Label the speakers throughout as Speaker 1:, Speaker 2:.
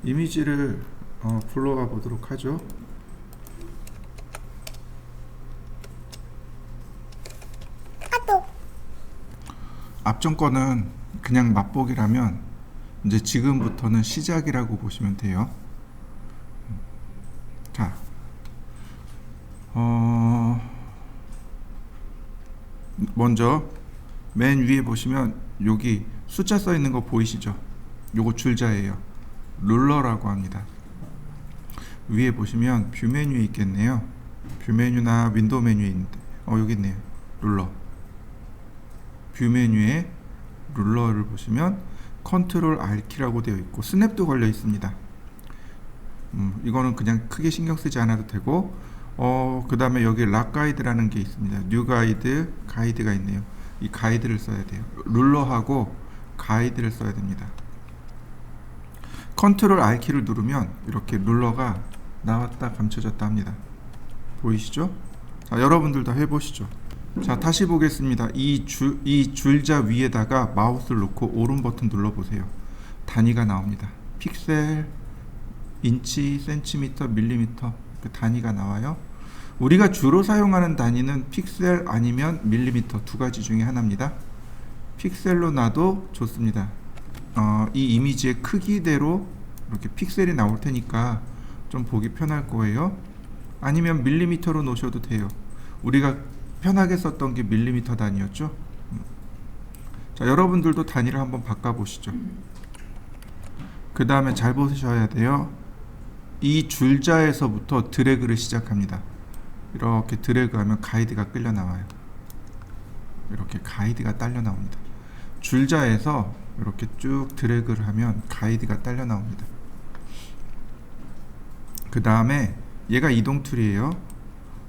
Speaker 1: 이미지를 불러와 보도록 하죠. 앞전 거는 그냥 맛보기라면 이제 지금부터는 시작이라고 보시면 돼요. 자, 먼저 맨 위에 보시면 여기 숫자 써 있는 거 보이시죠? 요거 줄자예요. 룰러라고 합니다. 위에 보시면 뷰 메뉴에 있겠네요. 뷰 메뉴나 윈도우 메뉴에 있는데 여기 있네요. 룰러. 뷰 메뉴에 룰러를 보시면 컨트롤 R키라고 되어 있고 스냅도 걸려 있습니다. 이거는 그냥 크게 신경 쓰지 않아도 되고 그 다음에 여기 락 가이드라는 게 있습니다. 뉴 가이드, 가이드가 있네요. 이 가이드를 써야 돼요. 룰러하고 가이드를 써야 됩니다. 컨트롤 R키를 누르면 이렇게 룰러가 나왔다 감춰졌다 합니다. 보이시죠? 자, 여러분들도 해보시죠. 자, 다시 보겠습니다. 이 줄자 위에다가 마우스를 놓고 오른 버튼 눌러보세요. 단위가 나옵니다. 픽셀, 인치, 센티미터, 밀리미터 그 단위가 나와요. 우리가 주로 사용하는 단위는 픽셀 아니면 밀리미터 두 가지 중에 하나입니다. 픽셀로 놔도 좋습니다. 이 이미지의 크기대로 이렇게 픽셀이 나올 테니까 좀 보기 편할 거예요. 아니면 밀리미터로 놓으셔도 돼요. 우리가 편하게 썼던 게 밀리미터 단위였죠. 자, 여러분들도 단위를 한번 바꿔보시죠. 그 다음에 잘 보셔야 돼요. 이 줄자에서부터 드래그를 시작합니다. 이렇게 드래그하면 가이드가 끌려 나와요. 이렇게 가이드가 딸려 나옵니다. 줄자에서 이렇게 쭉 드래그를 하면 가이드가 딸려 나옵니다. 그 다음에 얘가 이동 툴이에요.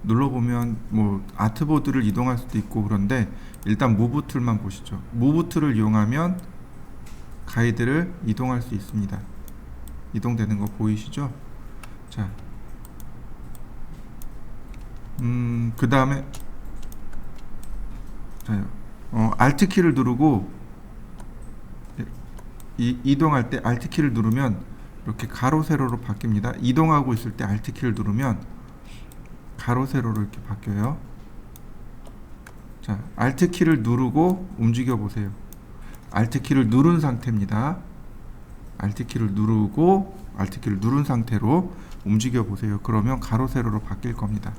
Speaker 1: 눌러보면 뭐 아트보드를 이동할 수도 있고 그런데 일단 무브 툴만 보시죠. 무브 툴을 이용하면 가이드를 이동할 수 있습니다. 이동되는 거 보이시죠? 자, 그 다음에 Alt 키를 누르고 이동할 때 Alt 키를 누르면 이렇게 가로 세로로 바뀝니다. 이동하고 있을 때 Alt 키를 누르면 가로 세로로 이렇게 바뀌어요. 자, Alt 키를 누르고 움직여 보세요. Alt 키를 누른 상태입니다. Alt 키를 누르고 Alt 키를 누른 상태로 움직여 보세요. 그러면 가로 세로로 바뀔 겁니다.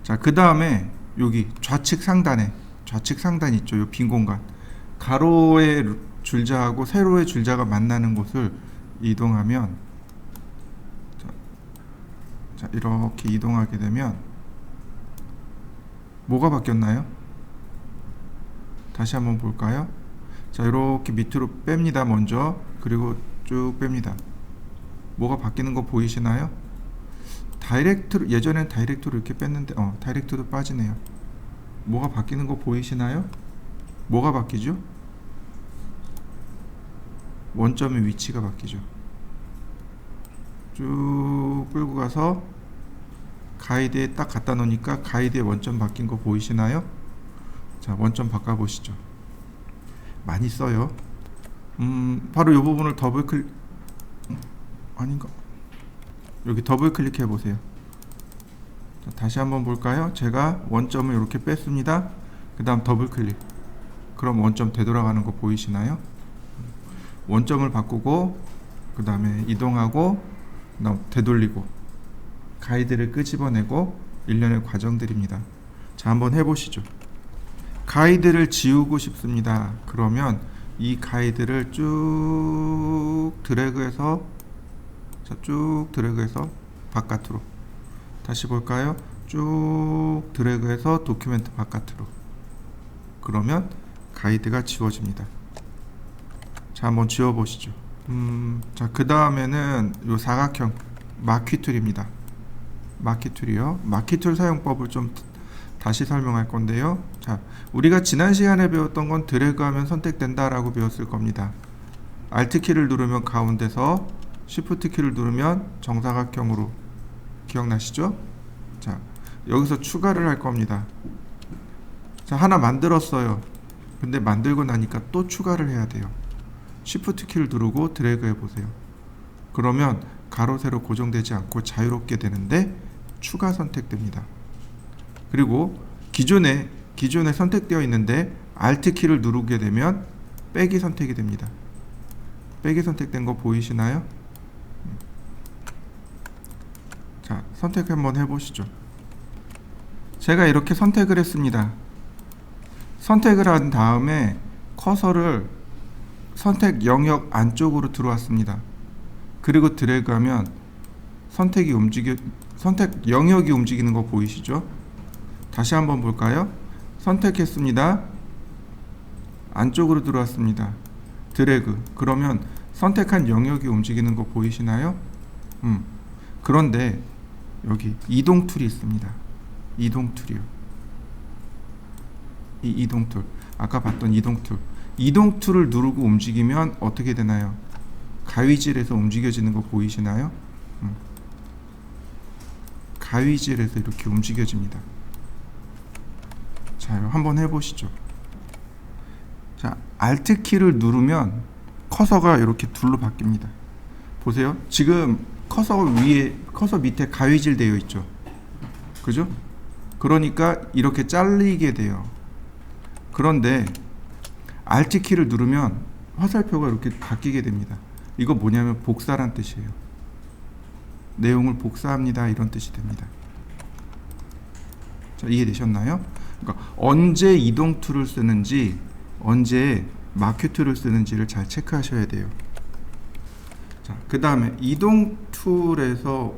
Speaker 1: 자, 그 다음에 여기 좌측 상단 있죠. 요 빈 공간. 가로의 줄자하고 세로의 줄자가 만나는 곳을 이동하면 자, 이렇게 이동하게 되면 뭐가 바뀌었나요? 다시 한번 볼까요? 자, 이렇게 밑으로 뺍니다. 먼저. 그리고 쭉 뺍니다. 뭐가 바뀌는 거 보이시나요? 다이렉트로, 예전엔 다이렉트로 이렇게 뺐는데 다이렉트도 빠지네요. 뭐가 바뀌는 거 보이시나요? 뭐가 바뀌죠? 원점의 위치가 바뀌죠. 쭉 끌고 가서 가이드에 딱 갖다 놓으니까 가이드의 원점 바뀐 거 보이시나요? 자, 원점 바꿔 보시죠. 많이 써요. 바로 이 부분을 더블 클릭 아닌가? 여기 더블 클릭해 보세요. 자, 다시 한번 볼까요? 제가 원점을 이렇게 뺐습니다. 그 다음 더블 클릭. 그럼 원점 되돌아가는 거 보이시나요? 원점을 바꾸고 그 다음에 이동하고 되돌리고 가이드를 끄집어내고 일련의 과정들입니다. 자, 한번 해보시죠. 가이드를 지우고 싶습니다. 그러면 이 가이드를 쭉 드래그해서 바깥으로 다시 볼까요? 쭉 드래그해서 도큐멘트 바깥으로. 그러면 가이드가 지워집니다. 자, 한번 지워보시죠. 자, 그 다음에는 요 사각형 마퀴 툴입니다. 마퀴 툴이요. 마퀴 툴 사용법을 좀 다시 설명할 건데요. 자, 우리가 지난 시간에 배웠던 건 드래그하면 선택된다 라고 배웠을 겁니다. Alt 키를 누르면 가운데서, Shift 키를 누르면 정사각형으로. 기억나시죠? 자, 여기서 추가를 할 겁니다. 자, 하나 만들었어요. 근데 만들고 나니까 또 추가를 해야 돼요. Shift 키를 누르고 드래그 해보세요. 그러면 가로 세로 고정되지 않고 자유롭게 되는데 추가 선택됩니다. 그리고 기존에 선택되어 있는데 Alt 키를 누르게 되면 빼기 선택이 됩니다. 빼기 선택된 거 보이시나요? 자, 선택 한번 해보시죠. 제가 이렇게 선택을 했습니다. 선택을 한 다음에 커서를 선택 영역 안쪽으로 들어왔습니다. 그리고 드래그하면 선택 영역이 움직이는 거 보이시죠? 다시 한번 볼까요? 선택했습니다. 안쪽으로 들어왔습니다. 드래그. 그러면 선택한 영역이 움직이는 거 보이시나요? 그런데 여기 이동 툴이 있습니다. 이동 툴이요. 이 이동 툴. 아까 봤던 이동 툴. 이동 툴을 누르고 움직이면 어떻게 되나요? 가위질에서 움직여지는 거 보이시나요? 가위질에서 이렇게 움직여집니다. 자, 한번 해보시죠. 자, Alt 키를 누르면 커서가 이렇게 둘로 바뀝니다. 보세요. 지금 커서 밑에 가위질 되어 있죠. 그죠? 그러니까 이렇게 잘리게 돼요. 그런데 Alt 키를 누르면 화살표가 이렇게 바뀌게 됩니다. 이거 뭐냐면 복사란 뜻이에요. 내용을 복사합니다. 이런 뜻이 됩니다. 자, 이해되셨나요? 그러니까 언제 이동 툴을 쓰는지, 언제 마크 툴을 쓰는지를 잘 체크하셔야 돼요. 자, 그 다음에 이동 툴에서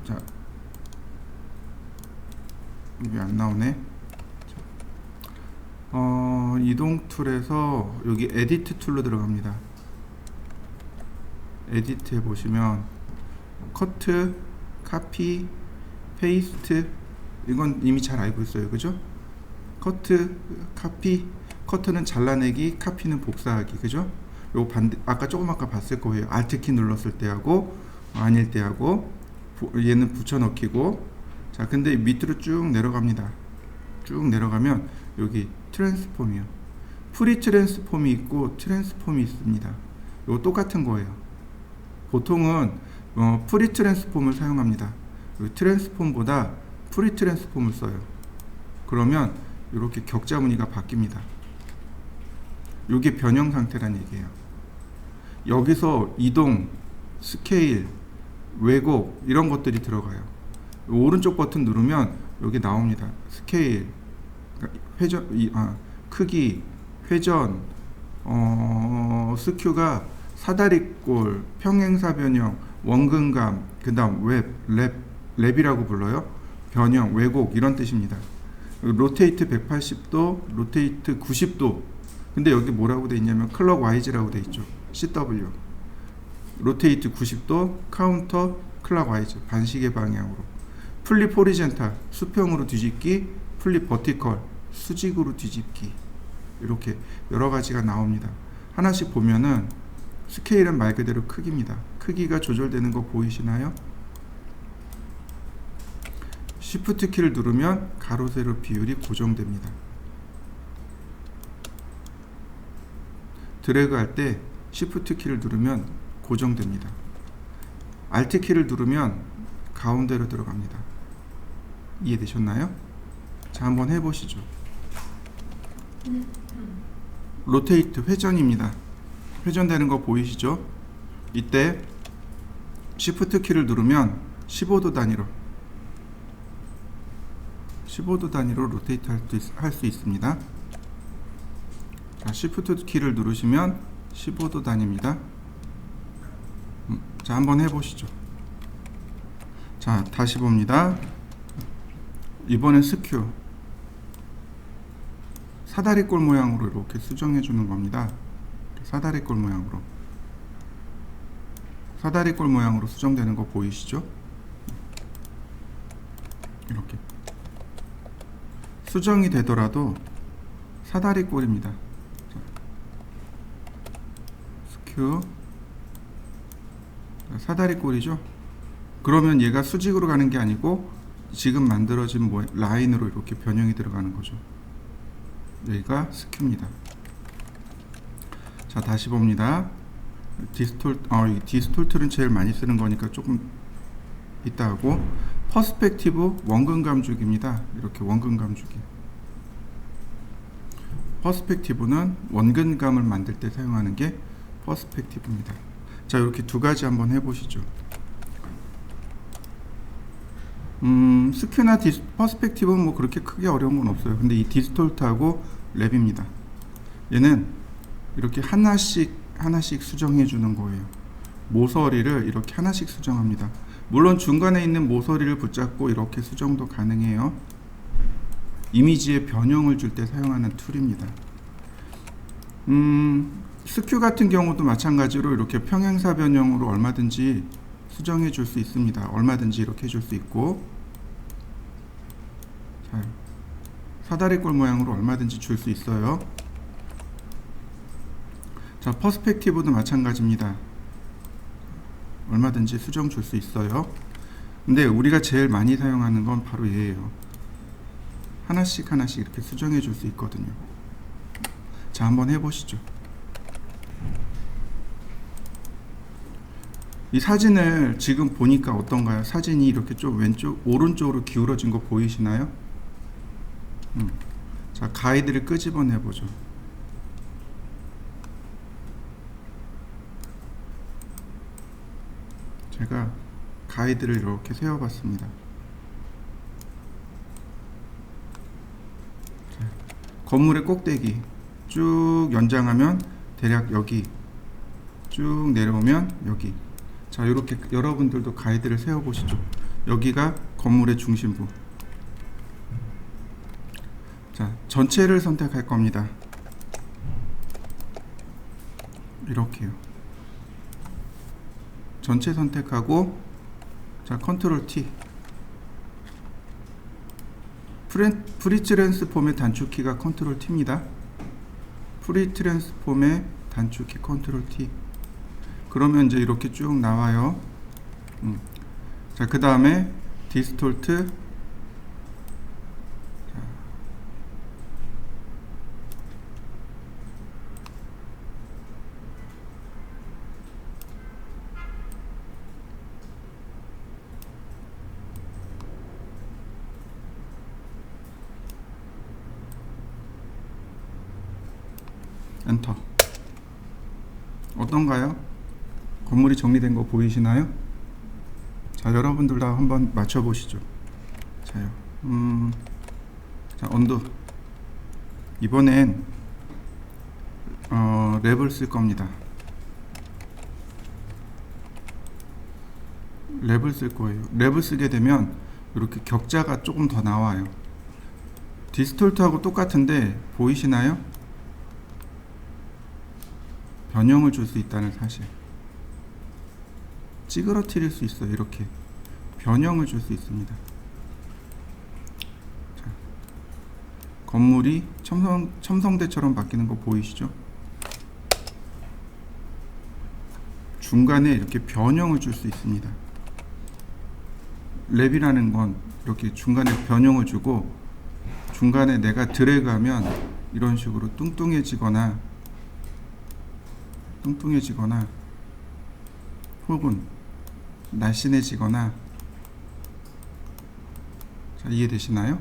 Speaker 1: 자, 이게 안 나오네. 이동 툴에서 여기 에디트 툴로 들어갑니다. 에디트 해보시면 커트, 카피, 페이스트, 이건 이미 잘 알고 있어요. 그죠? 커트, 카피, 커트는 잘라내기, 카피는 복사하기. 그죠? 요 아까 조금 아까 봤을 거예요. Alt 키 눌렀을 때하고 아닐 때하고 얘는 붙여넣기고. 자, 근데 밑으로 쭉 내려갑니다. 쭉 내려가면 여기 트랜스폼이요. 프리 트랜스폼이 있고 트랜스폼이 있습니다. 요 똑같은 거예요. 보통은 프리 트랜스폼을 사용합니다. 트랜스폼보다 프리 트랜스폼을 써요. 그러면 이렇게 격자 무늬가 바뀝니다. 이게 변형 상태란 얘기예요. 여기서 이동, 스케일, 왜곡 이런 것들이 들어가요. 오른쪽 버튼 누르면 여기 나옵니다. 스케일, 회전, 크기, 회전, 스큐가 사다리꼴, 평행사 변형, 원근감, 그 다음 랩이라고 불러요. 변형, 왜곡 이런 뜻입니다. 로테이트 180도, 로테이트 90도. 근데 여기 뭐라고 돼 있냐면 클럭와이즈라고 돼 있죠. CW. 로테이트 90도, 카운터, 클럭와이즈, 반시계 방향으로. 플립 호리젠탈, 수평으로 뒤집기, 플립 버티컬, 수직으로 뒤집기. 이렇게 여러 가지가 나옵니다. 하나씩 보면은 스케일은 말 그대로 크기입니다. 크기가 조절되는 거 보이시나요? Shift 키를 누르면 가로 세로 비율이 고정됩니다. 드래그 할 때 Shift 키를 누르면 고정됩니다. Alt 키를 누르면 가운데로 들어갑니다. 이해되셨나요? 자, 한번 해보시죠. 로테이트 회전입니다. 회전되는 거 보이시죠? 이때 Shift 키를 누르면 15도 단위로 로테이트 할 수 있습니다. 자, Shift 키를 누르시면 15도 단위입니다. 자, 한번 해보시죠. 자, 다시 봅니다. 이번엔 스큐. 사다리꼴 모양으로 이렇게 수정해 주는 겁니다. 사다리꼴 모양으로 수정되는 거 보이시죠? 이렇게 수정이 되더라도 사다리꼴입니다. 스큐 사다리꼴이죠. 그러면 얘가 수직으로 가는 게 아니고 지금 만들어진 라인으로 이렇게 변형이 들어가는 거죠. 여기가 스큐입니다. 자, 다시 봅니다. 이 디스톨트는 제일 많이 쓰는 거니까 조금 이따 하고, 퍼스펙티브 원근 감축입니다. 이렇게 원근 감축이. 퍼스펙티브는 원근감을 만들 때 사용하는 게 퍼스펙티브입니다. 자, 이렇게 두 가지 한번 해보시죠. 스큐나 퍼스펙티브는 뭐 그렇게 크게 어려운 건 없어요. 근데 이 디스톨트하고 랩입니다. 얘는 이렇게 하나씩 수정해 주는 거예요. 모서리를 이렇게 하나씩 수정합니다. 물론 중간에 있는 모서리를 붙잡고 이렇게 수정도 가능해요. 이미지의 변형을 줄 때 사용하는 툴입니다. 스큐 같은 경우도 마찬가지로 이렇게 평행사 변형으로 얼마든지 수정해 줄 수 있습니다. 얼마든지 이렇게 해줄 수 있고, 자, 사다리꼴 모양으로 얼마든지 줄 수 있어요. 자, 퍼스펙티브도 마찬가지입니다. 얼마든지 수정 줄 수 있어요. 근데 우리가 제일 많이 사용하는 건 바로 얘예요. 하나씩 이렇게 수정해 줄 수 있거든요. 자, 한번 해보시죠. 이 사진을 지금 보니까 어떤가요? 사진이 이렇게 좀 오른쪽으로 기울어진 거 보이시나요? 자, 가이드를 끄집어내 보죠. 제가 가이드를 이렇게 세워봤습니다. 자, 건물의 꼭대기 쭉 연장하면 대략 여기, 쭉 내려오면 여기. 자, 이렇게 여러분들도 가이드를 세워보시죠. 여기가 건물의 중심부. 자, 전체를 선택할 겁니다. 이렇게요. 전체 선택하고, 자, 컨트롤 T. 프리트랜스폼의 단축키가 컨트롤 T입니다. 프리트랜스폼의 단축키 컨트롤 T. 그러면 이제 이렇게 쭉 나와요. 자, 그 다음에 디스톨트. 엔터. 어떤가요? 건물이 정리된 거 보이시나요? 자, 여러분들 다 한번 맞춰보시죠. 자요. 자, 언두. 이번엔 랩을 쓸 겁니다. 랩을 쓸 거예요. 랩을 쓰게 되면 이렇게 격자가 조금 더 나와요. 디스톨트하고 똑같은데 보이시나요? 변형을 줄 수 있다는 사실. 찌그러뜨릴 수 있어요. 이렇게 변형을 줄 수 있습니다. 자, 건물이 첨성대처럼 바뀌는 거 보이시죠? 중간에 이렇게 변형을 줄 수 있습니다. 랩이라는 건 이렇게 중간에 변형을 주고, 중간에 내가 드래그하면 이런 식으로 뚱뚱해지거나 혹은 날씬해지거나, 자, 이해되시나요?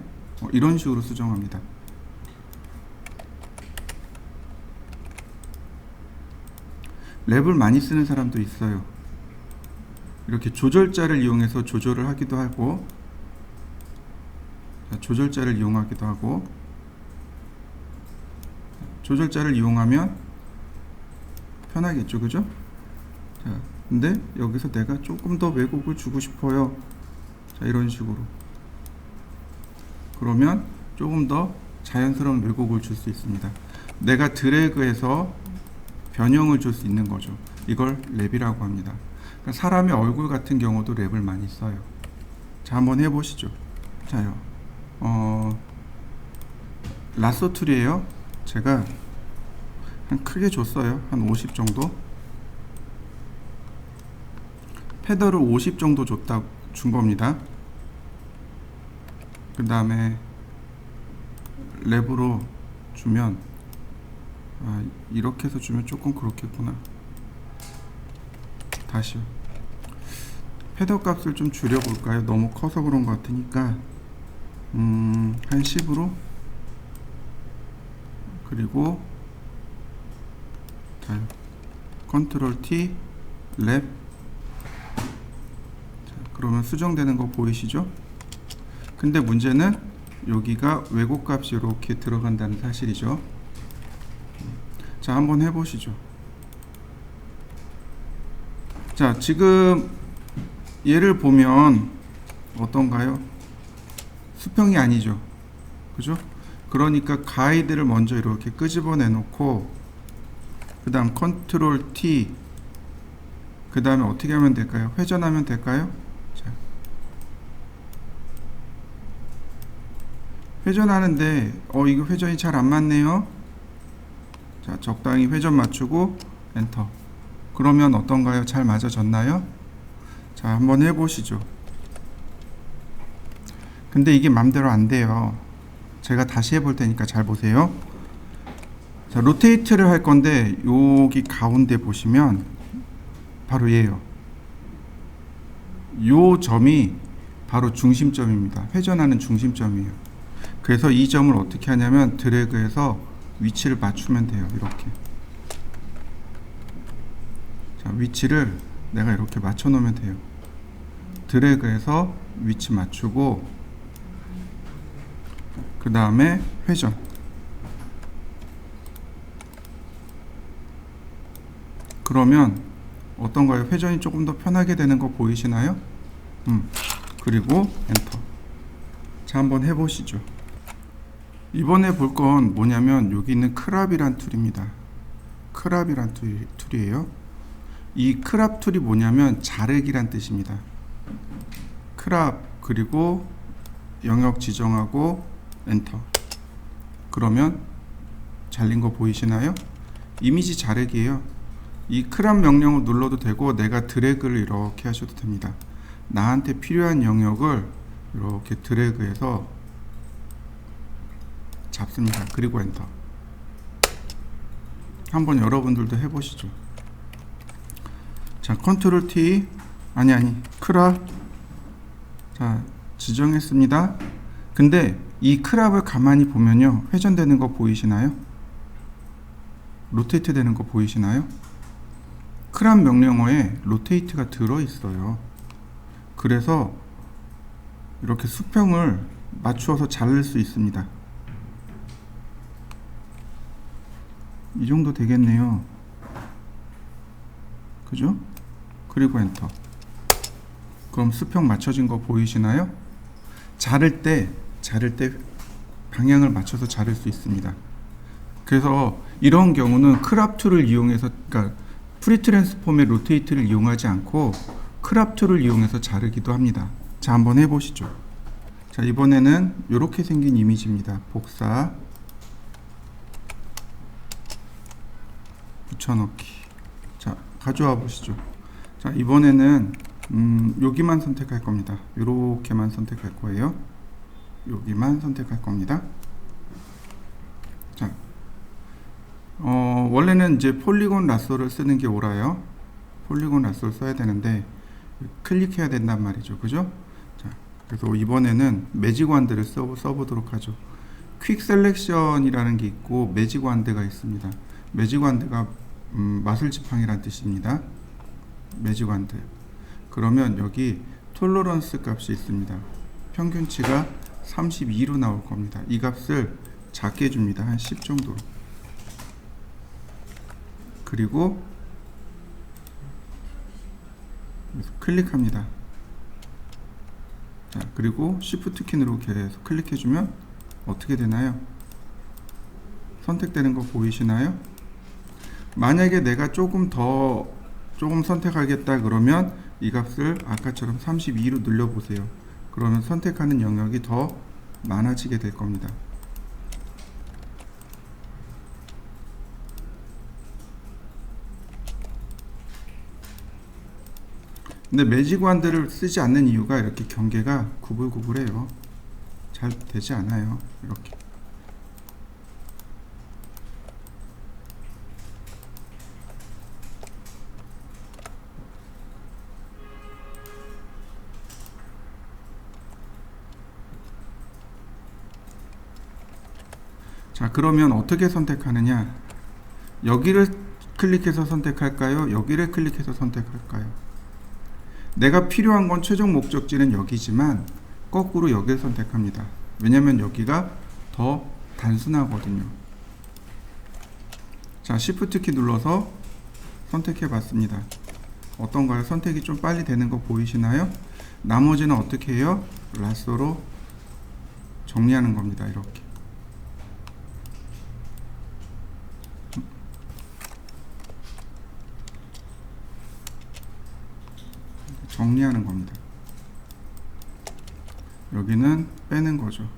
Speaker 1: 이런 식으로 수정합니다. 랩을 많이 쓰는 사람도 있어요. 이렇게 조절자를 이용해서 조절을 하기도 하고, 자, 조절자를 이용하면 편하겠죠, 그죠? 자, 근데 여기서 내가 조금 더 왜곡을 주고 싶어요. 자, 이런 식으로. 그러면 조금 더 자연스러운 왜곡을 줄 수 있습니다. 내가 드래그해서 변형을 줄 수 있는 거죠. 이걸 랩이라고 합니다. 그러니까 사람의 얼굴 같은 경우도 랩을 많이 써요. 자, 한번 해보시죠. 자요. 라쏘 툴이에요. 제가 한 크게 줬어요. 한 50 정도. 패더를 50 정도 준 겁니다. 그 다음에 랩으로 주면 이렇게 해서 주면 조금 그렇겠구나. 다시요. 헤더 값을 좀 줄여볼까요? 너무 커서 그런 것 같으니까 한 10으로, 그리고 자, 컨트롤 T 랩. 자, 그러면 수정되는 거 보이시죠? 근데 문제는 여기가 왜곡값이 이렇게 들어간다는 사실이죠. 자, 한번 해보시죠. 자, 지금 얘를 보면 어떤가요? 수평이 아니죠, 그죠? 그러니까 가이드를 먼저 이렇게 끄집어내 놓고, 그 다음 컨트롤 T, 그 다음에 어떻게 하면 될까요? 회전하면 될까요? 자, 회전하는데 이거 회전이 잘 안 맞네요. 자, 적당히 회전 맞추고 엔터. 그러면 어떤가요? 잘 맞아졌나요? 자, 한번 해보시죠. 근데 이게 맘대로 안 돼요. 제가 다시 해볼 테니까 잘 보세요. 자, 로테이트를 할 건데 여기 가운데 보시면 바로 얘예요. 요 점이 바로 중심점입니다. 회전하는 중심점이에요. 그래서 이 점을 어떻게 하냐면 드래그해서 위치를 맞추면 돼요. 이렇게. 자, 위치를 내가 이렇게 맞춰 놓으면 돼요. 드래그해서 위치 맞추고, 그 다음에 회전. 그러면 어떤가요? 회전이 조금 더 편하게 되는 거 보이시나요? 그리고 엔터. 자, 한번 해보시죠. 이번에 볼 건 뭐냐면 여기 있는 크랍이란 툴입니다. 크랍이란 툴이에요. 이 크랍 툴이 뭐냐면 자르기란 뜻입니다. 크랍, 그리고 영역 지정하고 엔터. 그러면 잘린 거 보이시나요? 이미지 자르기예요. 이 크랍 명령을 눌러도 되고 내가 드래그를 이렇게 하셔도 됩니다. 나한테 필요한 영역을 이렇게 드래그해서 잡습니다. 그리고 엔터. 한번 여러분들도 해보시죠. 자, 컨트롤 T, 크랍. 자, 지정했습니다. 근데 이 크랍을 가만히 보면요, 회전되는 거 보이시나요? 로테이트 되는 거 보이시나요? 크랍 명령어에 로테이트가 들어있어요. 그래서 이렇게 수평을 맞추어서 자를 수 있습니다. 이 정도 되겠네요. 그죠? 그리고 엔터. 그럼 수평 맞춰진 거 보이시나요? 자를 때 방향을 맞춰서 자를 수 있습니다. 그래서 이런 경우는 크랍 툴을 이용해서, 그러니까 프리트랜스폼의 로테이트를 이용하지 않고 크랍 툴을 이용해서 자르기도 합니다. 자, 한번 해보시죠. 자, 이번에는 이렇게 생긴 이미지입니다. 복사, 붙여넣기. 자, 가져와 보시죠. 자, 이번에는 여기만 선택할 겁니다. 이렇게만 선택할 거예요. 여기만 선택할 겁니다. 자, 원래는 이제 폴리곤 라쏘를 쓰는 게 옳아요. 폴리곤 라쏘를 써야 되는데 클릭해야 된단 말이죠. 그죠? 자, 그래서 이번에는 매직 완드를 써보도록 하죠. 퀵 셀렉션이라는 게 있고 매직 완드가 있습니다. 매직 완드가 마술 지팡이란 뜻입니다. 매직 완드. 그러면 여기 톨러런스 값이 있습니다. 평균치가 32로 나올 겁니다. 이 값을 작게 줍니다. 한 10 정도로. 그리고 클릭합니다. 자, 그리고 Shift 키 누르고 계속 클릭해주면 어떻게 되나요? 선택되는 거 보이시나요? 만약에 내가 조금 선택하겠다 그러면 이 값을 아까처럼 32로 늘려보세요. 그러면 선택하는 영역이 더 많아지게 될 겁니다. 근데 매직 완드를 쓰지 않는 이유가 이렇게 경계가 구불구불해요. 잘 되지 않아요. 이렇게. 자, 그러면 어떻게 선택하느냐? 여기를 클릭해서 선택할까요? 여기를 클릭해서 선택할까요? 내가 필요한 건 최종 목적지는 여기지만 거꾸로 여기를 선택합니다. 왜냐면 여기가 더 단순하거든요. 자, Shift 키 눌러서 선택해 봤습니다. 어떤가요? 선택이 좀 빨리 되는 거 보이시나요? 나머지는 어떻게 해요? 라쏘로 정리하는 겁니다. 이렇게. 정리하는 겁니다. 여기는 빼는 거죠.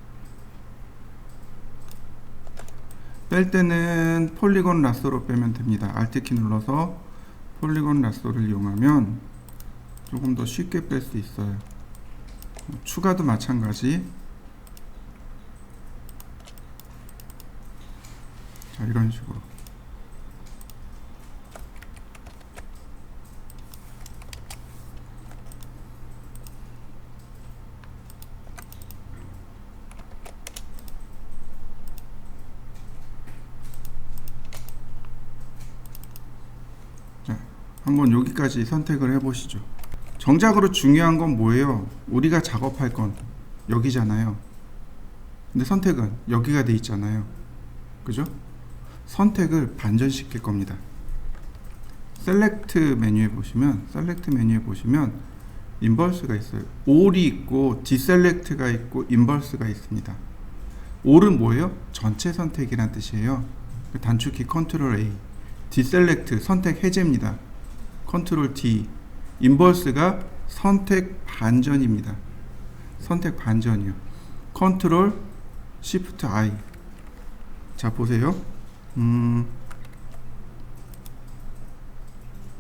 Speaker 1: 뺄 때는 폴리곤 라쏘로 빼면 됩니다. Alt키 눌러서 폴리곤 라쏘를 이용하면 조금 더 쉽게 뺄 수 있어요. 추가도 마찬가지. 자, 이런 식으로. 자, 한번 여기까지 선택을 해보시죠. 정작으로 중요한 건 뭐예요? 우리가 작업할 건 여기잖아요. 근데 선택은 여기가 돼 있잖아요. 그죠? 선택을 반전시킬 겁니다. 셀렉트 메뉴에 보시면 인버스가 있어요. all이 있고 디셀렉트가 있고 인버스가 있습니다. all은 뭐예요? 전체 선택이란 뜻이에요. 단축키 컨트롤 A. 디셀렉트 선택 해제입니다. 컨트롤 D. 인버스가 선택 반전입니다. 선택 반전이요. 컨트롤 시프트 I. 자, 보세요.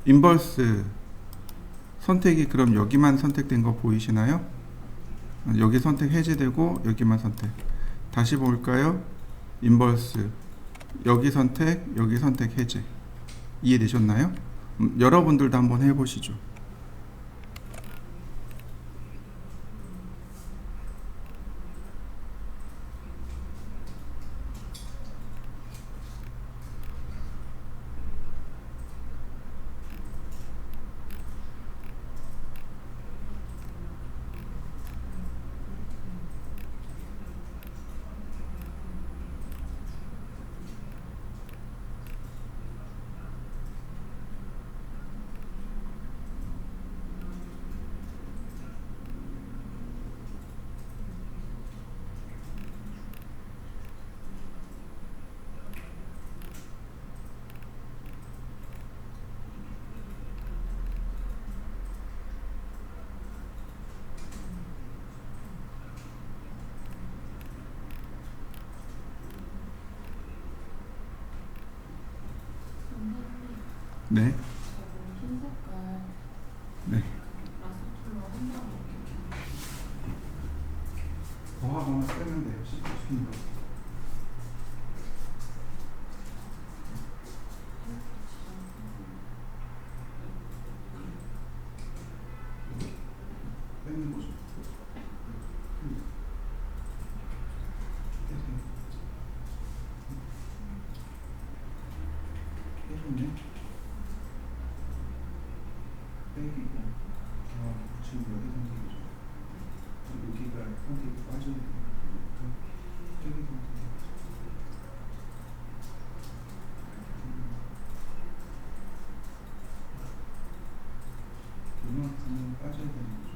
Speaker 1: 인버스 선택이 그럼 여기만 선택된 거 보이시나요? 여기 선택 해제되고 여기만 선택. 다시 볼까요? 인버스 여기 선택 해제. 이해되셨나요? 여러분들도 한번 해보시죠. 네.
Speaker 2: 흰 색깔
Speaker 1: 네.
Speaker 2: 라스툴로 한다고
Speaker 1: 더하거나 빼면 돼요. 시키는 거. 빼는 거죠. 빼줬네. 빼기고 지금 여기 선택이죠. 여기가 선택이 빠져야 되니까 여기 선택. 이만큼은 빠져야 되는 거죠.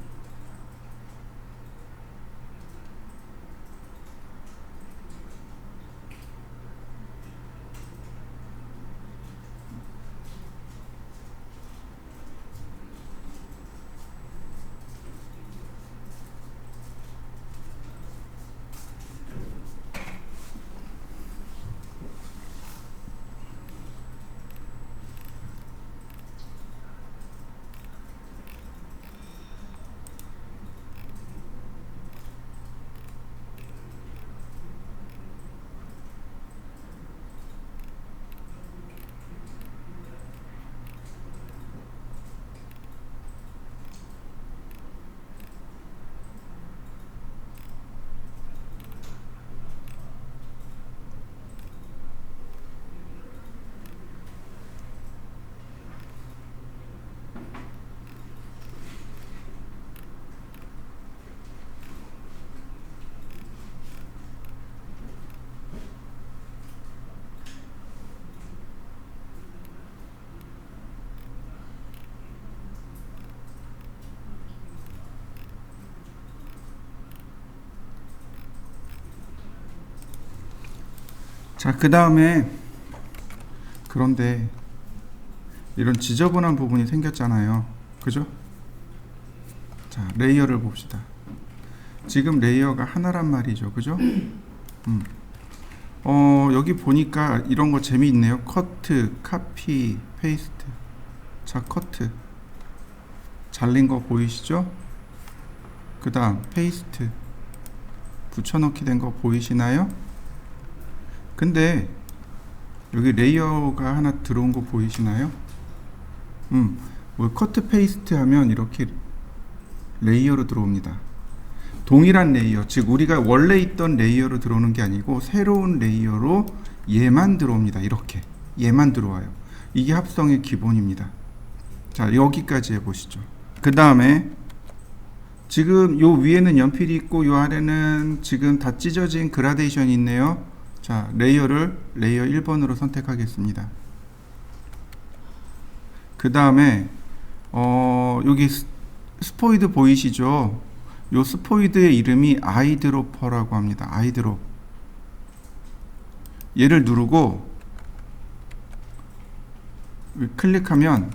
Speaker 1: 자, 그 다음에 그런데 이런 지저분한 부분이 생겼잖아요. 그죠? 자, 레이어를 봅시다. 지금 레이어가 하나란 말이죠. 그죠? 여기 보니까 이런 거 재미있네요. 커트, 카피, 페이스트. 자, 커트. 잘린 거 보이시죠? 그 다음 페이스트. 붙여넣기 된 거 보이시나요? 근데 여기 레이어가 하나 들어온 거 보이시나요? 뭐 커트 페이스트 하면 이렇게 레이어로 들어옵니다. 동일한 레이어, 즉 우리가 원래 있던 레이어로 들어오는 게 아니고 새로운 레이어로 얘만 들어옵니다. 이렇게 얘만 들어와요. 이게 합성의 기본입니다. 자, 여기까지 해보시죠. 그 다음에 지금 요 위에는 연필이 있고 요 아래는 지금 다 찢어진 그라데이션이 있네요. 자, 레이어를 레이어 1번으로 선택하겠습니다. 그 다음에 여기 스포이드 보이시죠? 요 스포이드의 이름이 아이드로퍼라고 합니다. 아이드롭. 얘를 누르고 클릭하면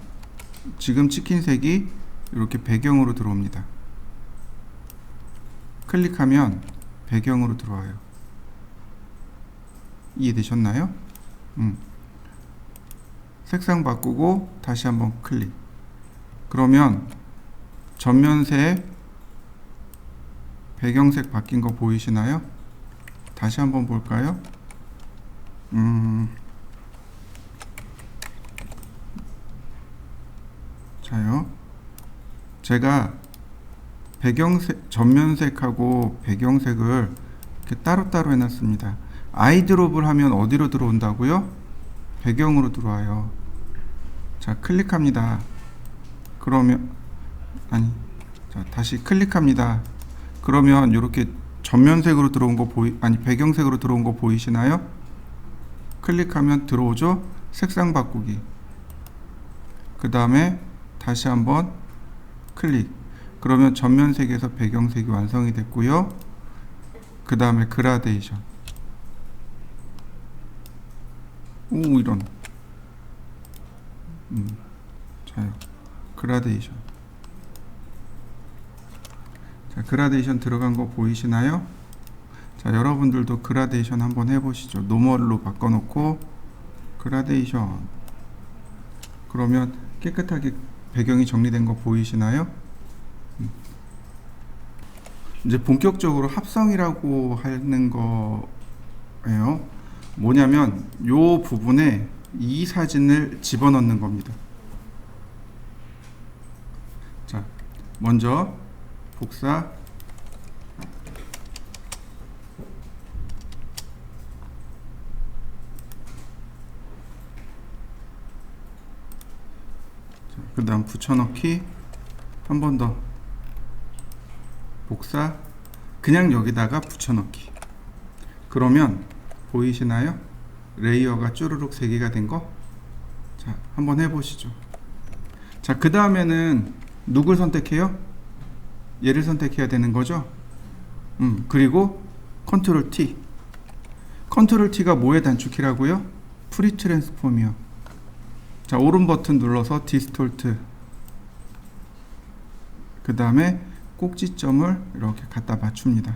Speaker 1: 지금 찍힌 색이 이렇게 배경으로 들어옵니다. 클릭하면 배경으로 들어와요. 이해되셨나요? 색상 바꾸고 다시 한번 클릭. 그러면 전면색 배경색 바뀐 거 보이시나요? 다시 한번 볼까요? 자요. 제가 배경색, 전면색하고 배경색을 이렇게 따로따로 해놨습니다. 아이드롭을 하면 어디로 들어온다고요? 배경으로 들어와요. 자, 클릭합니다. 그러면 자, 다시 클릭합니다. 그러면 이렇게 전면색으로 들어온 거 배경색으로 들어온 거 보이시나요? 클릭하면 들어오죠? 색상 바꾸기. 그 다음에 다시 한번 클릭. 그러면 전면색에서 배경색이 완성이 됐고요. 그 다음에 그라데이션. 오, 이런. 자요. 그라데이션. 자, 그라데이션 들어간 거 보이시나요? 자, 여러분들도 그라데이션 한번 해보시죠. 노멀로 바꿔놓고 그라데이션. 그러면 깨끗하게 배경이 정리된 거 보이시나요? 이제 본격적으로 합성이라고 하는 거예요. 뭐냐면 요 부분에 이 사진을 집어넣는 겁니다. 자, 먼저 복사. 그 다음 붙여넣기. 한 번 더 복사. 그냥 여기다가 붙여넣기. 그러면 보이시나요? 레이어가 쭈루룩 3개가 된 거. 자, 한번 해보시죠. 자, 그 다음에는 누굴 선택해요? 얘를 선택해야 되는 거죠. 그리고 컨트롤 T. 컨트롤 T가 뭐의 단축키라고요? 프리 트랜스폼이요. 자, 오른 버튼 눌러서 디스톨트. 그 다음에 꼭지점을 이렇게 갖다 맞춥니다.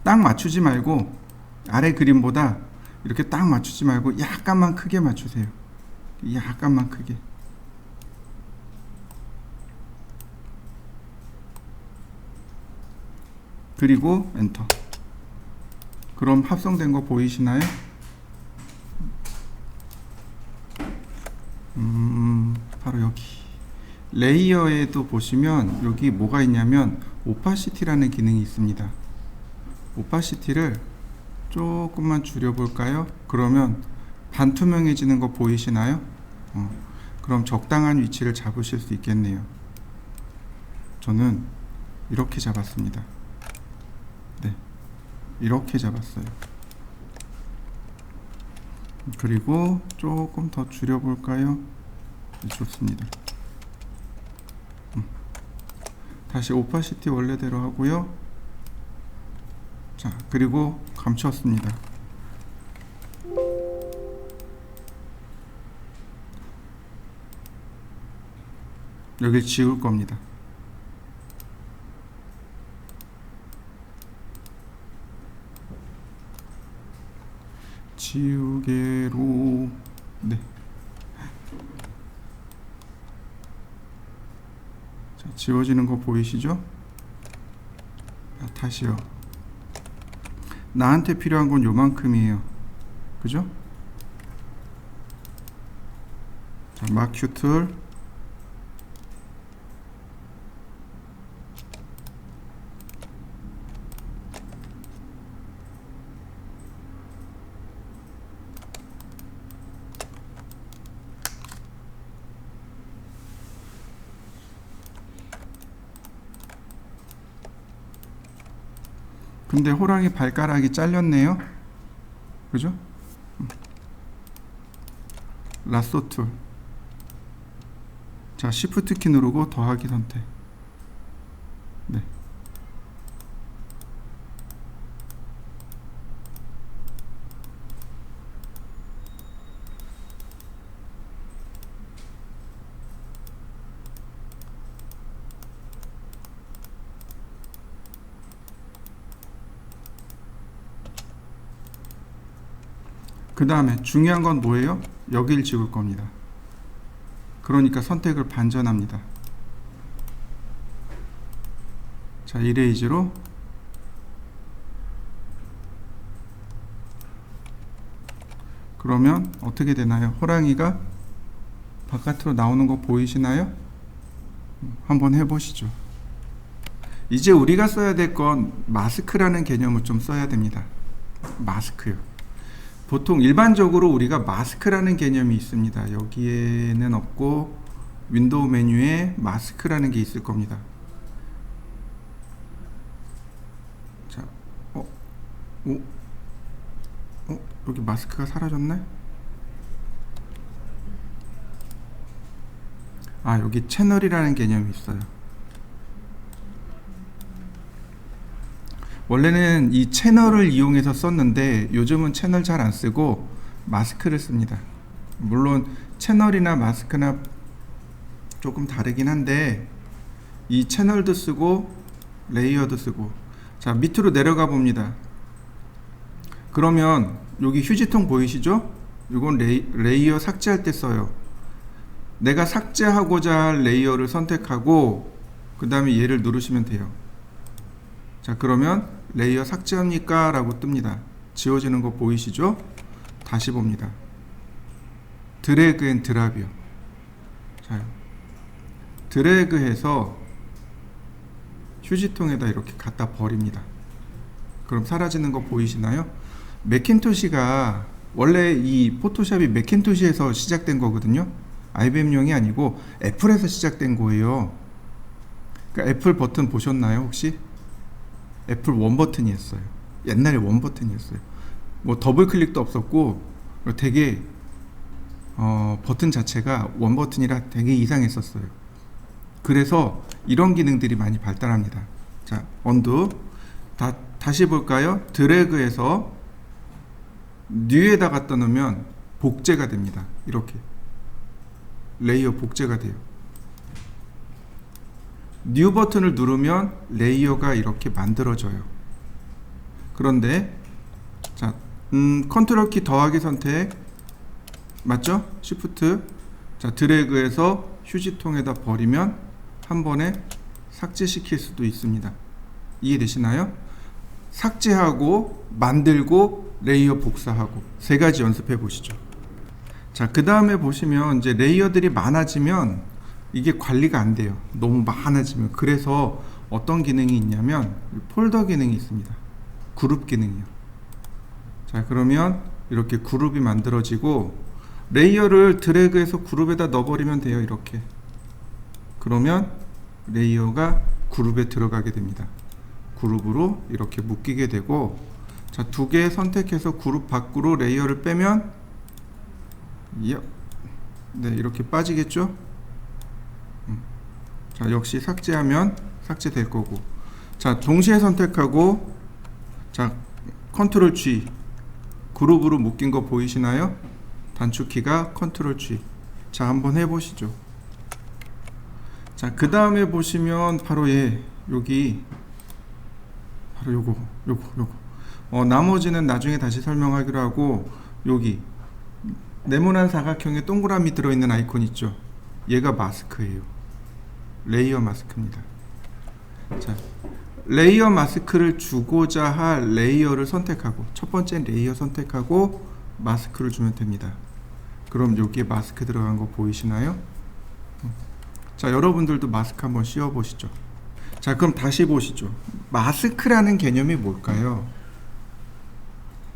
Speaker 1: 딱 맞추지 말고 아래 그림보다 이렇게 딱 맞추지 말고 약간만 크게 맞추세요. 약간만 크게. 그리고 엔터. 그럼 합성된 거 보이시나요? 바로 여기 레이어에도 보시면 여기 뭐가 있냐면 오파시티라는 기능이 있습니다. 오파시티를 조금만 줄여볼까요? 그러면 반투명해지는 거 보이시나요? 그럼 적당한 위치를 잡으실 수 있겠네요. 저는 이렇게 잡았습니다. 네, 이렇게 잡았어요. 그리고 조금 더 줄여볼까요? 네, 좋습니다. 다시 오파시티 원래대로 하고요. 자, 그리고 감췄습니다. 여길 지울 겁니다. 지우개로, 네. 자, 지워지는 거 보이시죠? 자, 다시요. 나한테 필요한 건 요만큼이에요. 그죠? 자, 마큐 툴. 근데 호랑이 발가락이 잘렸네요. 그죠? 라쏘 툴. 자, 시프트 키 누르고 더하기 선택. 네. 그 다음에 중요한 건 뭐예요? 여길 지울 겁니다. 그러니까 선택을 반전합니다. 자, 이레이즈로 그러면 어떻게 되나요? 호랑이가 바깥으로 나오는 거 보이시나요? 한번 해보시죠. 이제 우리가 써야 될 건 마스크라는 개념을 좀 써야 됩니다. 마스크요. 보통 일반적으로 우리가 마스크라는 개념이 있습니다. 여기에는 없고 윈도우 메뉴에 마스크라는 게 있을 겁니다. 자, 여기 마스크가 사라졌네? 아, 여기 채널이라는 개념이 있어요. 원래는 이 채널을 이용해서 썼는데 요즘은 채널 잘 안 쓰고 마스크를 씁니다. 물론 채널이나 마스크나 조금 다르긴 한데 이 채널도 쓰고 레이어도 쓰고. 자, 밑으로 내려가 봅니다. 그러면 여기 휴지통 보이시죠? 이건 레이어 삭제할 때 써요. 내가 삭제하고자 할 레이어를 선택하고 그 다음에 얘를 누르시면 돼요. 자, 그러면 레이어 삭제합니까? 라고 뜹니다. 지워지는 거 보이시죠? 다시 봅니다. 드래그 앤 드랍이요. 자, 드래그해서 휴지통에다 이렇게 갖다 버립니다. 그럼 사라지는 거 보이시나요? 맥킨토시가 원래 이 포토샵이 맥킨토시에서 시작된 거거든요. IBM용이 아니고 애플에서 시작된 거예요. 그러니까 애플 버튼 보셨나요 혹시? 애플 원 버튼이었어요. 옛날에 원 버튼이었어요. 뭐 더블 클릭도 없었고 되게 버튼 자체가 원 버튼이라 되게 이상했었어요. 그래서 이런 기능들이 많이 발달합니다. 자, 언두. 다시 볼까요? 드래그해서 뉴에다 갖다 놓으면 복제가 됩니다. 이렇게 레이어 복제가 돼요. 뉴 버튼을 누르면 레이어가 이렇게 만들어져요. 그런데 자, 컨트롤 키 더하기 선택 맞죠? 시프트. 자, 드래그해서 휴지통에다 버리면 한 번에 삭제시킬 수도 있습니다. 이해되시나요? 삭제하고 만들고 레이어 복사하고 세 가지 연습해 보시죠. 자, 그 다음에 보시면 이제 레이어들이 많아지면 이게 관리가 안 돼요. 너무 많아지면. 그래서 어떤 기능이 있냐면 폴더 기능이 있습니다. 그룹 기능이요. 자, 그러면 이렇게 그룹이 만들어지고 레이어를 드래그해서 그룹에다 넣어버리면 돼요. 이렇게. 그러면 레이어가 그룹에 들어가게 됩니다. 그룹으로 이렇게 묶이게 되고, 자, 두 개 선택해서 그룹 밖으로 레이어를 빼면 네, 이렇게 빠지겠죠? 자, 역시 삭제하면 삭제될 거고. 자, 동시에 선택하고, 자, 컨트롤 G. 그룹으로 묶인 거 보이시나요? 단축키가 컨트롤 G. 자, 한번 해보시죠. 자, 그 다음에 보시면 바로 여기 바로 요거. 나머지는 나중에 다시 설명하기로 하고, 여기 네모난 사각형에 동그라미 들어있는 아이콘 있죠? 얘가 마스크예요. 레이어 마스크입니다. 자, 레이어 마스크를 주고자 할 레이어를 선택하고, 첫 번째 레이어 선택하고 마스크를 주면 됩니다. 그럼 여기에 마스크 들어간 거 보이시나요? 자, 여러분들도 마스크 한번 씌워 보시죠. 자, 그럼 다시 보시죠. 마스크라는 개념이 뭘까요?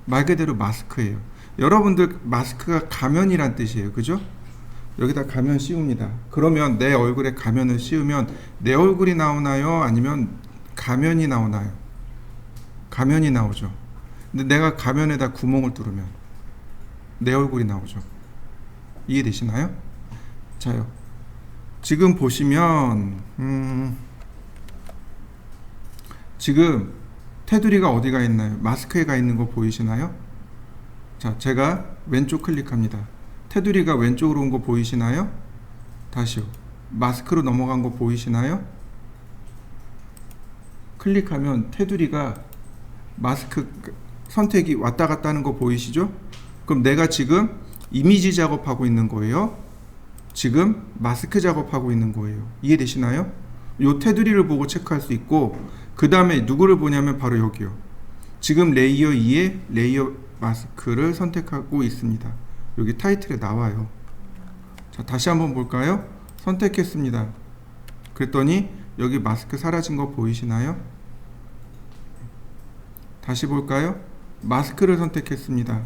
Speaker 1: 말 그대로 마스크예요. 여러분들 마스크가 가면이란 뜻이에요. 그죠? 여기다 가면 씌웁니다. 그러면 내 얼굴에 가면을 씌우면 내 얼굴이 나오나요? 아니면 가면이 나오나요? 가면이 나오죠. 근데 내가 가면에다 구멍을 뚫으면 내 얼굴이 나오죠. 이해되시나요? 자요. 지금 보시면 지금 테두리가 어디가 있나요? 마스크에 가 있는 거 보이시나요? 자, 제가 왼쪽 클릭합니다. 테두리가 왼쪽으로 온 거 보이시나요? 다시요. 마스크로 넘어간 거 보이시나요? 클릭하면 테두리가 마스크 선택이 왔다 갔다 하는 거 보이시죠? 그럼 내가 지금 이미지 작업하고 있는 거예요? 지금 마스크 작업하고 있는 거예요. 이해되시나요? 요 테두리를 보고 체크할 수 있고, 그 다음에 누구를 보냐면 바로 여기요. 지금 레이어 2에 레이어 마스크를 선택하고 있습니다. 여기 타이틀에 나와요. 자, 다시 한번 볼까요? 선택했습니다. 그랬더니 여기 마스크 사라진 거 보이시나요? 다시 볼까요? 마스크를 선택했습니다.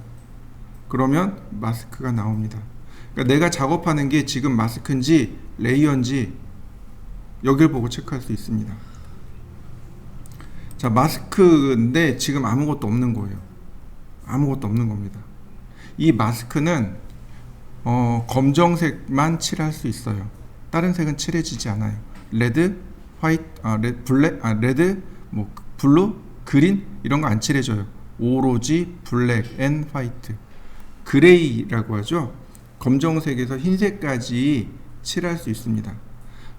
Speaker 1: 그러면 마스크가 나옵니다. 그러니까 내가 작업하는 게 지금 마스크인지 레이어인지 여길 보고 체크할 수 있습니다. 자, 마스크인데 지금 아무것도 없는 거예요. 아무것도 없는 겁니다. 이 마스크는 검정색만 칠할 수 있어요. 다른 색은 칠해지지 않아요. 레드, 화이트, 레드, 뭐 블루, 그린 이런 거 안 칠해져요. 오로지 블랙 앤 화이트, 그레이라고 하죠. 검정색에서 흰색까지 칠할 수 있습니다.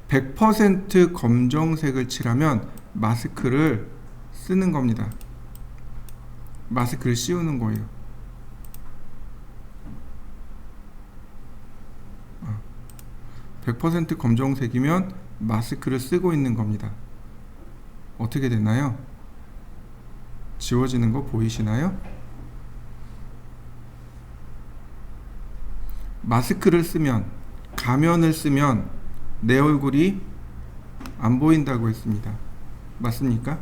Speaker 1: 100% 검정색을 칠하면 마스크를 쓰는 겁니다. 마스크를 씌우는 거예요. 100% 검정색이면 마스크를 쓰고 있는 겁니다. 어떻게 되나요? 지워지는 거 보이시나요? 마스크를 쓰면, 가면을 쓰면 내 얼굴이 안 보인다고 했습니다. 맞습니까?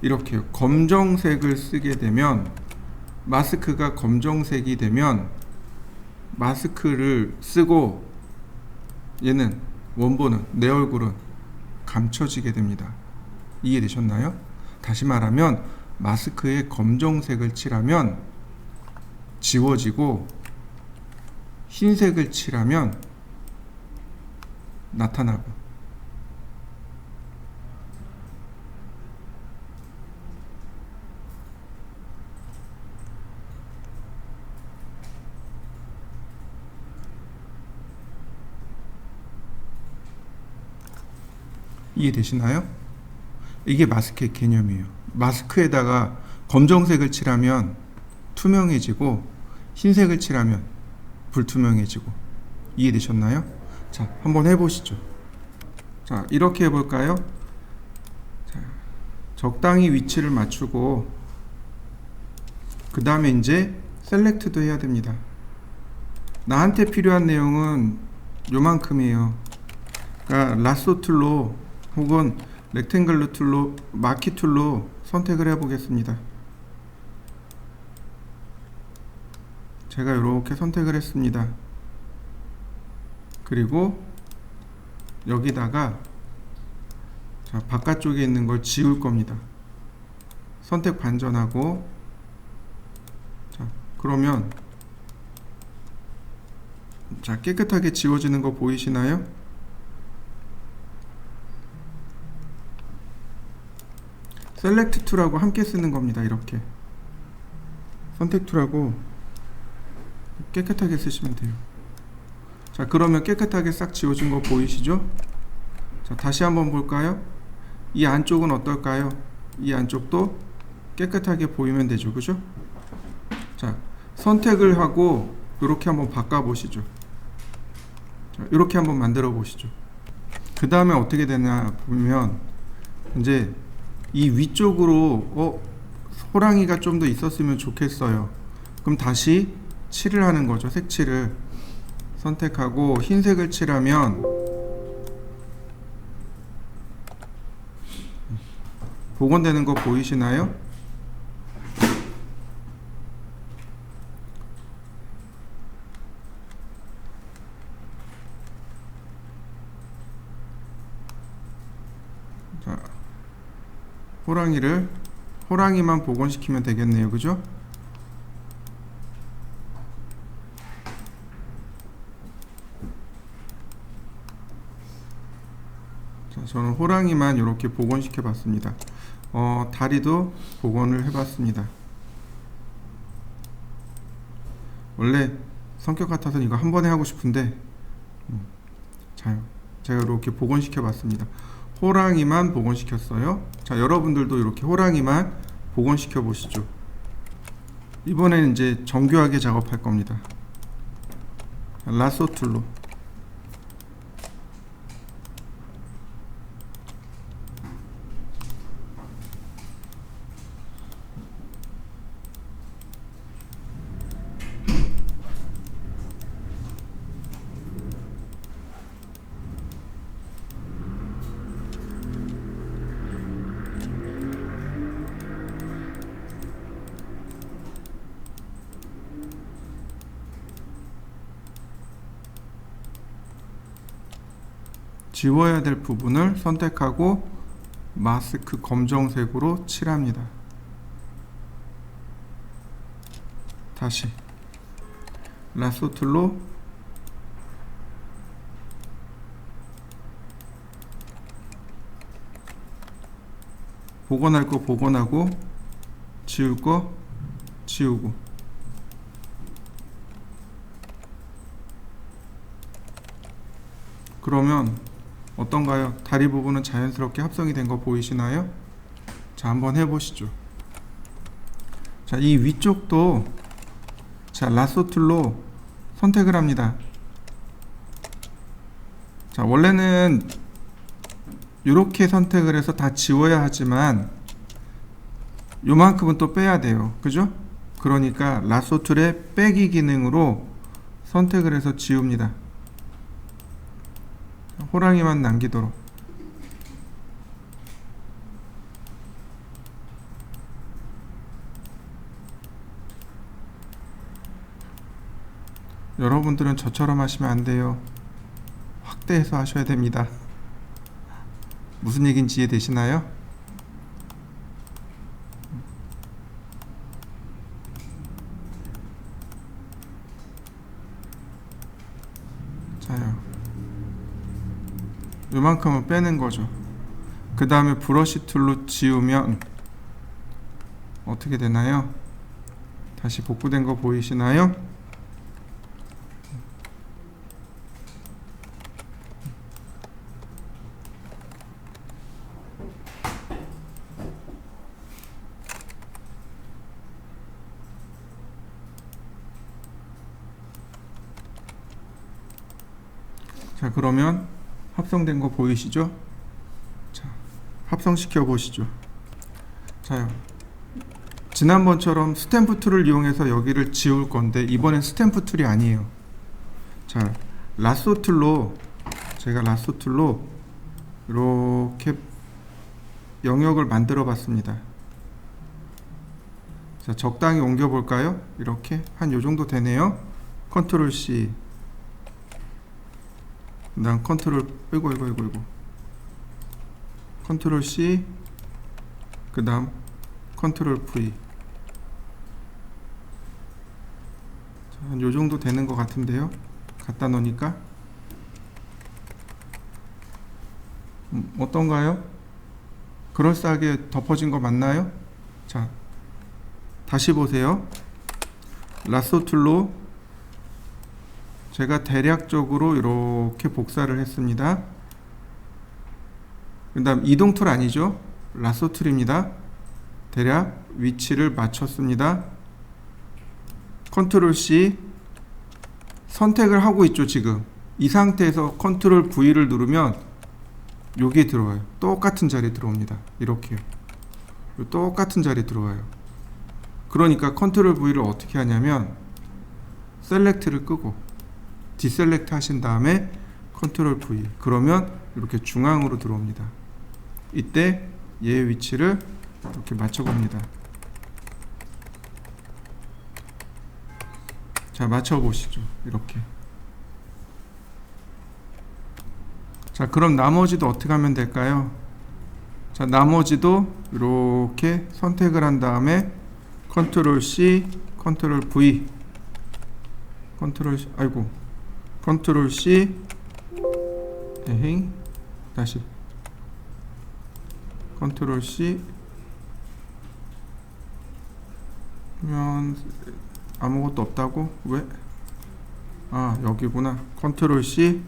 Speaker 1: 이렇게요. 검정색을 쓰게 되면, 마스크가 검정색이 되면 마스크를 쓰고 얘는 원본은, 내 얼굴은 감춰지게 됩니다. 이해되셨나요? 다시 말하면 마스크에 검정색을 칠하면 지워지고 흰색을 칠하면 나타나고. 이해되시나요? 이게 마스크의 개념이에요. 마스크에다가 검정색을 칠하면 투명해지고 흰색을 칠하면 불투명해지고. 이해되셨나요? 자, 한번 해보시죠. 자, 이렇게 해볼까요? 자, 적당히 위치를 맞추고 그 다음에 이제 셀렉트도 해야 됩니다. 나한테 필요한 내용은 요만큼이에요. 그러니까 라쏘 툴로 혹은 렉탱글러 툴로, 마키 툴로 선택을 해 보겠습니다. 제가 이렇게 선택을 했습니다. 그리고 여기다가 자, 바깥쪽에 있는 걸 지울 겁니다. 선택 반전하고, 자, 그러면 자, 깨끗하게 지워지는 거 보이시나요? 셀렉트 툴하고 함께 쓰는 겁니다. 이렇게 선택 툴하고 깨끗하게 쓰시면 돼요. 자, 그러면 깨끗하게 싹 지워진 거 보이시죠? 자, 다시 한번 볼까요? 이 안쪽은 어떨까요? 이 안쪽도 깨끗하게 보이면 되죠. 그죠? 자, 선택을 하고 이렇게 한번 바꿔 보시죠. 이렇게 한번 만들어 보시죠. 그 다음에 어떻게 되냐 보면 이제 이 위쪽으로 호랑이가 좀 더 있었으면 좋겠어요. 그럼 다시 칠을 하는 거죠. 색칠을 선택하고 흰색을 칠하면 복원되는 거 보이시나요? 자, 호랑이만 복원시키면 되겠네요. 그죠? 자, 저는 호랑이만 이렇게 복원시켜 봤습니다. 다리도 복원을 해 봤습니다. 원래 성격 같아서는 이거 한 번에 하고 싶은데 자, 제가 이렇게 복원시켜 봤습니다. 호랑이만 복원시켰어요. 자, 여러분들도 이렇게 호랑이만 복원시켜 보시죠. 이번에는 이제 정교하게 작업할 겁니다. 라쏘 툴로 지워야 될 부분을 선택하고 마스크 검정색으로 칠합니다. 다시 라쏘 툴로 복원할 거 복원하고 지울 거 지우고 그러면 어떤가요? 다리 부분은 자연스럽게 합성이 된 거 보이시나요? 자, 한번 해보시죠. 자, 이 위쪽도 자, 라쏘 툴로 선택을 합니다. 자, 원래는 이렇게 선택을 해서 다 지워야 하지만 요만큼은 또 빼야 돼요. 그죠? 그러니까 라쏘 툴의 빼기 기능으로 선택을 해서 지웁니다. 호랑이만 남기도록. 여러분들은 저처럼 하시면 안 돼요. 확대해서 하셔야 됩니다. 무슨 얘기인지 이해되시나요? 자요. 요만큼은 빼는 거죠. 그 다음에 브러쉬 툴로 지우면 어떻게 되나요? 다시 복구된 거 보이시나요? 자, 그러면 합성된 거 보이시죠? 자, 합성시켜 보시죠. 자요. 지난번처럼 스탬프 툴을 이용해서 여기를 지울 건데 이번엔 스탬프 툴이 아니에요. 자, 라쏘 툴로 제가 라쏘 툴로 이렇게 영역을 만들어 봤습니다. 자, 적당히 옮겨 볼까요? 이렇게 한 요 정도 되네요. 컨트롤 C. 난 컨트롤 이고 컨트롤 C 그 다음 컨트롤 V. 한 요정도 되는 것 같은데요. 갖다 놓으니까 어떤가요? 그럴싸하게 덮어진 거 맞나요? 자, 다시 보세요. 라쏘 툴로 제가 대략적으로 이렇게 복사를 했습니다. 그 다음 이동 툴 아니죠? 라쏘 툴입니다. 대략 위치를 맞췄습니다. 컨트롤 C 선택을 하고 있죠. 지금 이 상태에서 컨트롤 V를 누르면 여기에 들어와요. 똑같은 자리에 들어옵니다. 이렇게요. 똑같은 자리에 들어와요. 그러니까 컨트롤 V를 어떻게 하냐면 셀렉트를 끄고 디셀렉트 하신 다음에 컨트롤 V 그러면 이렇게 중앙으로 들어옵니다. 이때 얘의 위치를 이렇게 맞춰봅니다. 자, 맞춰보시죠. 이렇게. 자, 그럼 나머지도 어떻게 하면 될까요? 자, 나머지도 이렇게 선택을 한 다음에 컨트롤 C, 컨트롤 V, 컨트롤 C, 아이고, 컨트롤 C, 에헤잉, 다시 컨트롤 C 면 아무것도 없다고? 왜? 아, 여기구나. 컨트롤 C,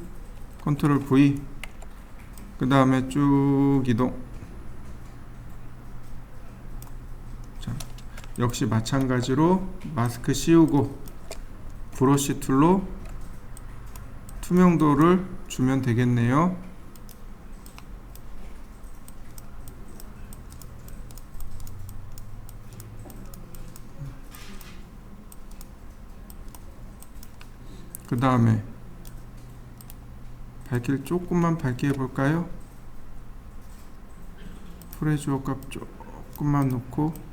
Speaker 1: 컨트롤 V, 그 다음에 쭉 이동. 자, 역시 마찬가지로 마스크 씌우고 브러쉬 툴로 투명도를 주면 되겠네요. 그 다음에 밝기를 조금만 밝게 해볼까요? 프레주어 값 조금만 놓고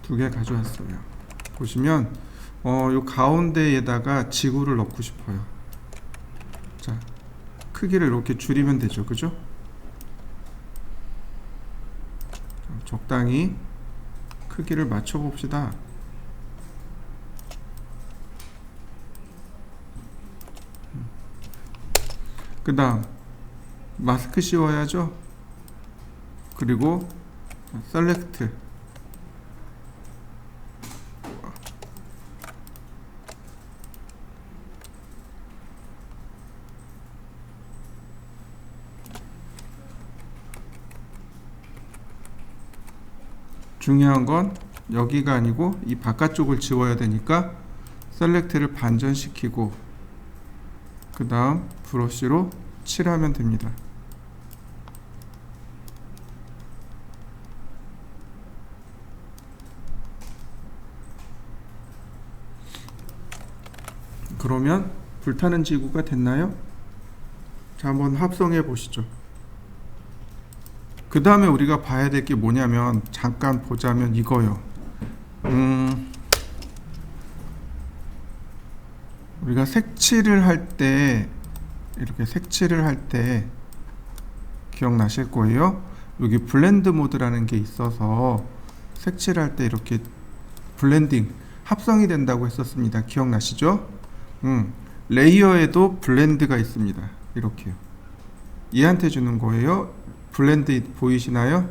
Speaker 1: 두 개 가져왔어요. 보시면 요 가운데에다가 지구를 넣고 싶어요. 자, 크기를 이렇게 줄이면 되죠. 그죠? 자, 적당히 크기를 맞춰 봅시다. 그 다음 마스크 씌워야죠. 그리고 셀렉트 중요한 건 여기가 아니고 이 바깥쪽을 지워야 되니까 셀렉트를 반전시키고 그 다음 브러쉬로 칠하면 됩니다. 그러면 불타는 지구가 됐나요? 자, 한번 합성해 보시죠. 그 다음에 우리가 봐야 될 게 뭐냐면 잠깐 보자면 이거요. 우리가 색칠을 할 때 이렇게 색칠을 할 때 기억나실 거예요. 여기 블렌드 모드라는 게 있어서 색칠할 때 이렇게 블렌딩 합성이 된다고 했었습니다. 기억나시죠? 레이어에도 블렌드가 있습니다. 이렇게요. 얘한테 주는 거예요. 블렌드 보이시나요?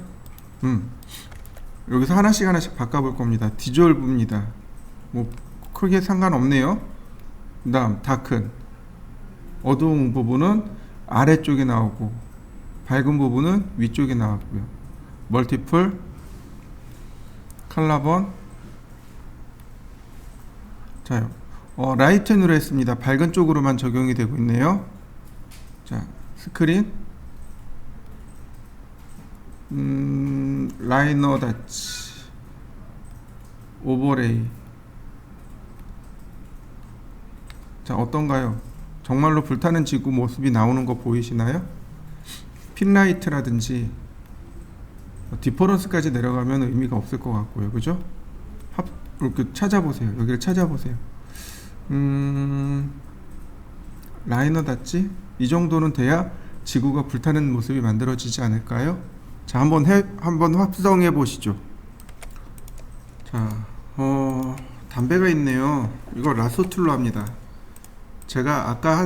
Speaker 1: 여기서 하나씩 바꿔볼 겁니다. 디졸브입니다. 뭐 크게 상관없네요. 그 다음 다큰 어두운 부분은 아래쪽에 나오고 밝은 부분은 위쪽에 나왔고요. 멀티플 컬러번 자요. 라이트으로 했습니다. 밝은 쪽으로만 적용이 되고 있네요. 자, 스크린 라이너 다치 오버레이. 자, 어떤가요? 정말로 불타는 지구 모습이 나오는 거 보이시나요? 핀라이트라든지 디퍼런스까지 내려가면 의미가 없을 것 같고요. 그죠? 이렇게 찾아보세요. 여기를 찾아보세요. 라이너 닷지? 이 정도는 돼야 지구가 불타는 모습이 만들어지지 않을까요? 자, 한번 합성해 보시죠. 자, 담배가 있네요. 이거 라소툴로 합니다. 제가 아까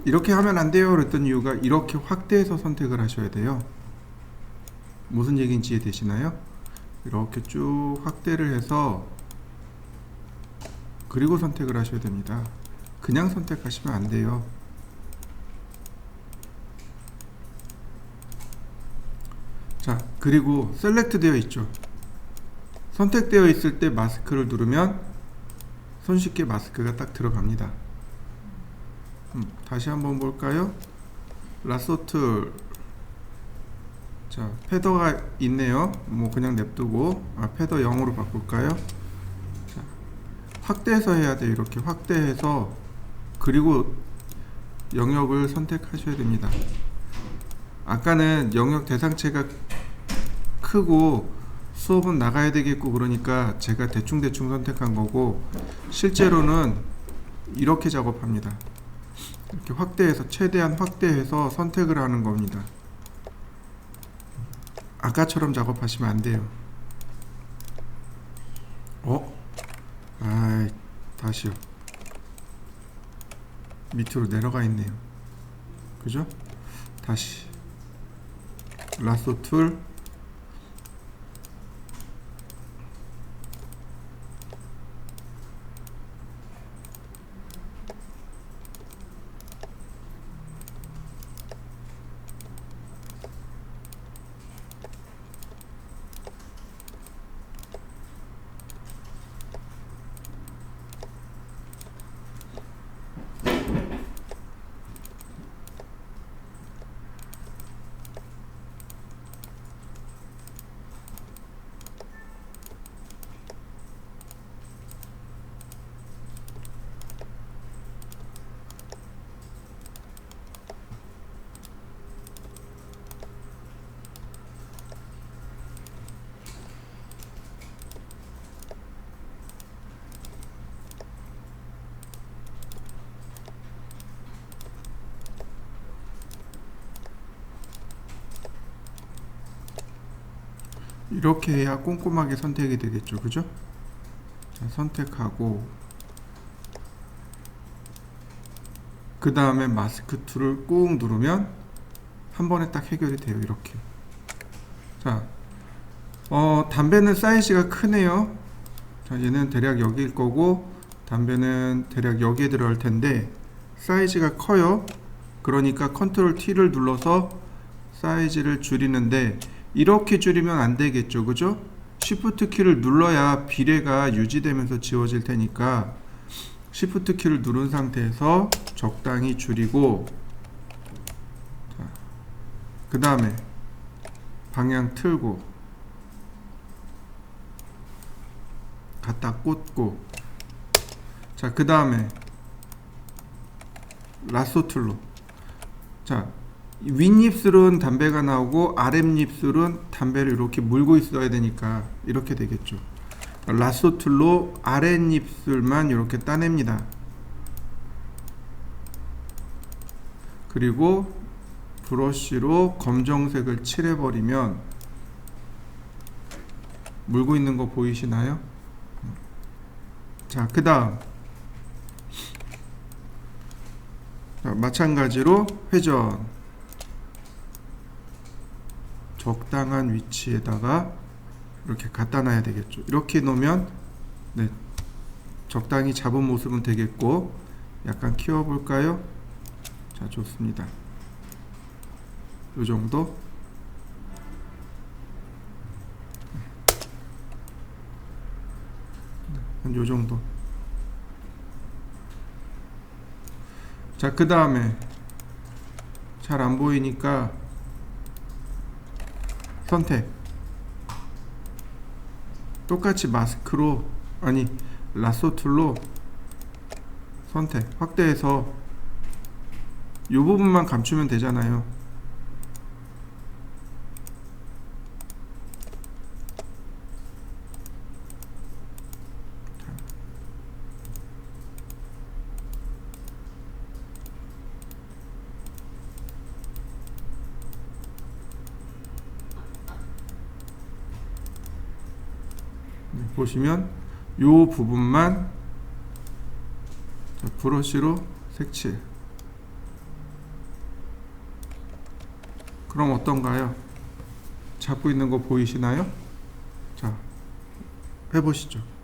Speaker 1: 이렇게 하면 안 돼요 그랬던 이유가 이렇게 확대해서 선택을 하셔야 돼요. 무슨 얘기인지 이해되시나요? 이렇게 쭉 확대를 해서 그리고 선택을 하셔야 됩니다. 그냥 선택하시면 안 돼요. 자, 그리고 셀렉트 되어 있죠. 선택되어 있을 때 마스크를 누르면 손쉽게 마스크가 딱 들어갑니다. 다시 한번 볼까요? 라소툴. 자, 패더가 있네요. 뭐 그냥 냅두고 패더 0으로 바꿀까요? 자, 확대해서 해야 돼요. 이렇게 확대해서 그리고 영역을 선택하셔야 됩니다. 아까는 영역 대상체가 크고 수업은 나가야 되겠고 그러니까 제가 대충 선택한 거고, 실제로는 이렇게 작업합니다. 이렇게 확대해서 최대한 확대해서 선택을 하는 겁니다. 아까처럼 작업하시면 안 돼요. 다시요. 밑으로 내려가 있네요. 그죠? 다시 라소 툴. 이렇게 해야 꼼꼼하게 선택이 되겠죠. 그죠? 자, 선택하고 그 다음에 마스크 툴을 꾹 누르면 한 번에 딱 해결이 돼요. 이렇게. 자, 담배는 사이즈가 크네요. 자, 얘는 대략 여기일 거고 담배는 대략 여기에 들어갈 텐데 사이즈가 커요. 그러니까 컨트롤 T를 눌러서 사이즈를 줄이는데 이렇게 줄이면 안 되겠죠. 그죠? Shift 키를 눌러야 비례가 유지되면서 지워질 테니까 Shift 키를 누른 상태에서 적당히 줄이고, 그 다음에 방향 틀고 갖다 꽂고, 자, 그 다음에 라소 툴로, 자, 윗입술은 담배가 나오고 아랫입술은 담배를 이렇게 물고 있어야 되니까 이렇게 되겠죠. 라소 툴로 아랫입술만 이렇게 따냅니다. 그리고 브러쉬로 검정색을 칠해버리면 물고 있는 거 보이시나요? 자, 그 다음 마찬가지로 회전, 적당한 위치에다가 이렇게 갖다 놔야 되겠죠. 이렇게 놓으면 적당히 잡은 모습은 되겠고, 약간 키워 볼까요? 자, 좋습니다. 요 정도. 한 요 정도. 자, 그 다음에 잘 안 보이니까 선택. 똑같이 마스크로, 아니 라소 툴로 선택, 확대해서 이 부분만 감추면 되잖아요. 보시면 요 부분만 자, 브러쉬로 색칠. 그럼 어떤가요? 잡고 있는 거 보이시나요? 자, 해보시죠.